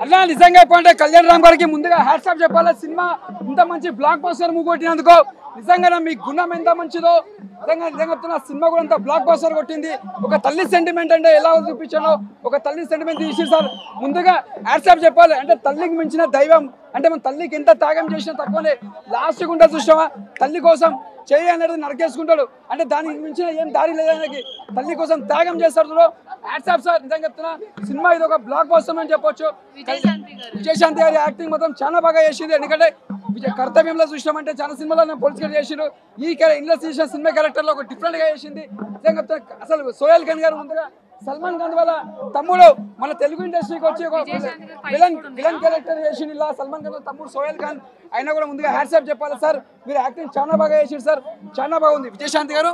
అలా నిజంగా చెప్పాలంటే కళ్యాణ్ రామ్ గారికి ముందుగా హ్యాట్స్ ఆఫ్ చెప్పాలి. సినిమా ఇంత మంచి బ్లాక్ బస్టర్ మూవ్ కొట్టినందుకు నిజంగా మీ గుణం ఎంత మంచిదో నిజంగా చెప్తున్నా. సినిమా కూడా అంత బ్లాక్ బస్టర్ కొట్టింది. ఒక తల్లి సెంటిమెంట్ అంటే ఎలా చూపించాలో ఒక తల్లి సెంటిమెంట్ తీసి సార్ ముందుగా హ్యాట్స్ ఆఫ్ చెప్పాలి. అంటే తల్లికి మించిన దైవం అంటే మన తల్లికి ఎంత త్యాగం చేసినా తక్కువనే. లాస్ట్ గుండా చూసావా తల్లి కోసం చేయి అనేది నరికేసుకుంటాడు. అంటే దానికి మించిన ఏం దారి లేదానికి తల్లి కోసం త్యాగం చేస్తాడు. హ్యాట్స్ ఆఫ్ సార్ నిజంగా చెప్తున్నా. సినిమా ఇది ఒక బ్లాక్ బస్టర్ అని చెప్పొచ్చు. విజయశాంతి గారి యాక్టింగ్ మొత్తం చాలా బాగా చేసింది. ఎందుకంటే కర్తవ్యంలో చూసినామంటే చాలా సినిమాలో పొలిటికల్ చేసిండు. ఈ ఇందులో తీసిన సినిమా క్యారెక్టర్ లో ఒక డిఫరెంట్ గా చేసింది. నిజంగా చెప్తున్నా. అసలు సోహెల్ ఖాన్ గారు ముందుగా సల్మాన్ ఖాన్ వల్ల తమ్ముడు మన తెలుగు ఇండస్ట్రీకి వచ్చి ఒక విలన్ క్యారెక్టర్ చేసిండు. ఇలా సల్మాన్ ఖాన్ తమ్ముడు సోహెల్ ఖాన్ అయినా కూడా ముందుగా హ్యాట్స్ ఆఫ్ చెప్పాలి సార్. మీరు యాక్టింగ్ చాలా బాగా చేసిండు సార్. చాలా బాగుంది. విజయశాంతి గారు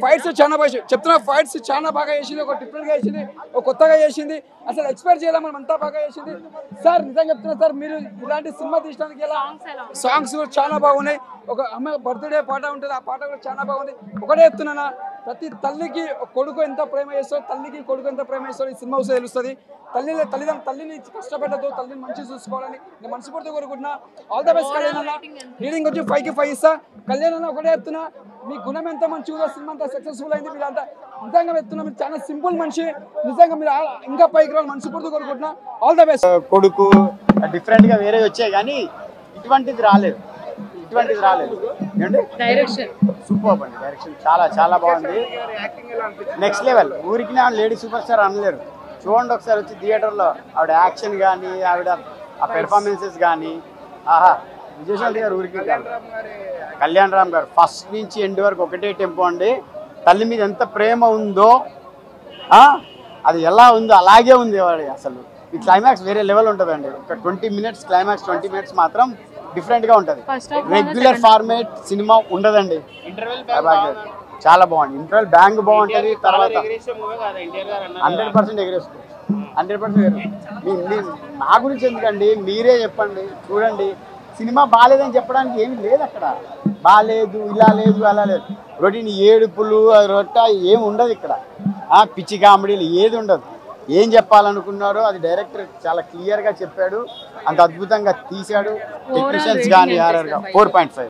ఫైట్స్ చాలా బాగా చెప్తున్నా. ఫైట్స్ చాలా బాగా చేసింది. ఒక డిఫరెంట్ గా చేసింది. ఒక కొత్తగా చేసింది. అసలు ఎక్స్పెక్ట్ చేయాలి మనం అంతా బాగా చేసింది సార్. నిజంగా చెప్తున్నా సార్. మీరు ఇలాంటి సినిమా తీయడానికి ఎలా సాంగ్స్ కూడా చాలా బాగున్నాయి. ఒక అమ్మాయి బర్త్డే పాట ఉంటుంది. ఆ పాట కూడా చాలా బాగుంది. ఒకటే చెప్తున్నానా ప్రతి తల్లికి కొడుకు ఎంత ప్రేమ చేస్తారో తల్లికి కొడుకు ఎంత ప్రేమ చేస్తారో ఈ సినిమా వస్తే తెలుస్తుంది. తల్లిని కష్టపడదు. తల్లిని మంచి చూసుకోవాలని నేను మనస్ఫూర్తిగా కోరుకుంటున్నా. ఆల్ ద బెస్ట్ కళ్యాణ్ అన్న. రీడింగ్ వచ్చి 5కి 5 ఇస్తా. కళ్యాణ్ అన్న ఒకటే చెప్తున్నా. మీ గుణం ఎంత మంచిగా సినిమా అంతా సక్సెస్ఫుల్ అయింది. మీరంతా నిజంగా చెప్తున్నా. మీరు చాలా సింపుల్ మనిషి. నిజంగా మీరు ఇంకా పైకి రావాలి మనస్ఫూర్తిగా కోరుకుంటున్నా. All the best. కొడుకు డిఫరెంట్ గా వేరే వచ్చాయి కానీ ఇటువంటిది రాలేదు. డైరెక్షన్ సూపర్ అండి. డైరెక్షన్ చాలా చాలా బాగుంది. Next level. ఊరికి లేడీ సూపర్ స్టార్ అనలేరు. చూడండి ఒకసారి వచ్చి థియేటర్లో ఆవిడ యాక్షన్ కానీ ఆవిడ ఆ పెర్ఫార్మెన్సెస్ కానీ ఆహా. విజయశాంతి గారు ఊరికి కళ్యాణ్ రామ్ గారు ఫస్ట్ నుంచి ఎండ్ వరకు ఒకటే టెంపో అండి. తల్లి మీద ఎంత ప్రేమ ఉందో అది ఎలా ఉందో అలాగే ఉంది. అసలు ఈ క్లైమాక్స్ వేరే లెవెల్ ఉంటుందండి. ఒక 20 మినిట్స్ క్లైమాక్స్ 20 మినిట్స్ మాత్రం డిఫరెంట్ గా ఉంటది. రెగ్యులర్ ఫార్మేట్ సినిమా ఉండదండి. చాలా బాగుంది. ఇంటర్వెల్ బ్యాంగ్ బాగుంటది. తర్వాత 100% ఎగరేసుకోవచ్చు. 100% నా గురించి ఎందుకండి మీరే చెప్పండి. చూడండి సినిమా బాగాలేదని చెప్పడానికి ఏమి లేదు. అక్కడ బాగాలేదు ఇలా లేదు అలా లేదు. రొటీన్ ఏడుపులు రొట్ట ఏమి ఉండదు ఇక్కడ. పిచ్చి కామెడీలు ఏది ఉండదు. ఏం చెప్పాలనుకున్నారో అది డైరెక్టర్ చాలా క్లియర్గా చెప్పాడు. అంత అద్భుతంగా తీశాడు. టెక్నీషియన్స్ కానీ 4.5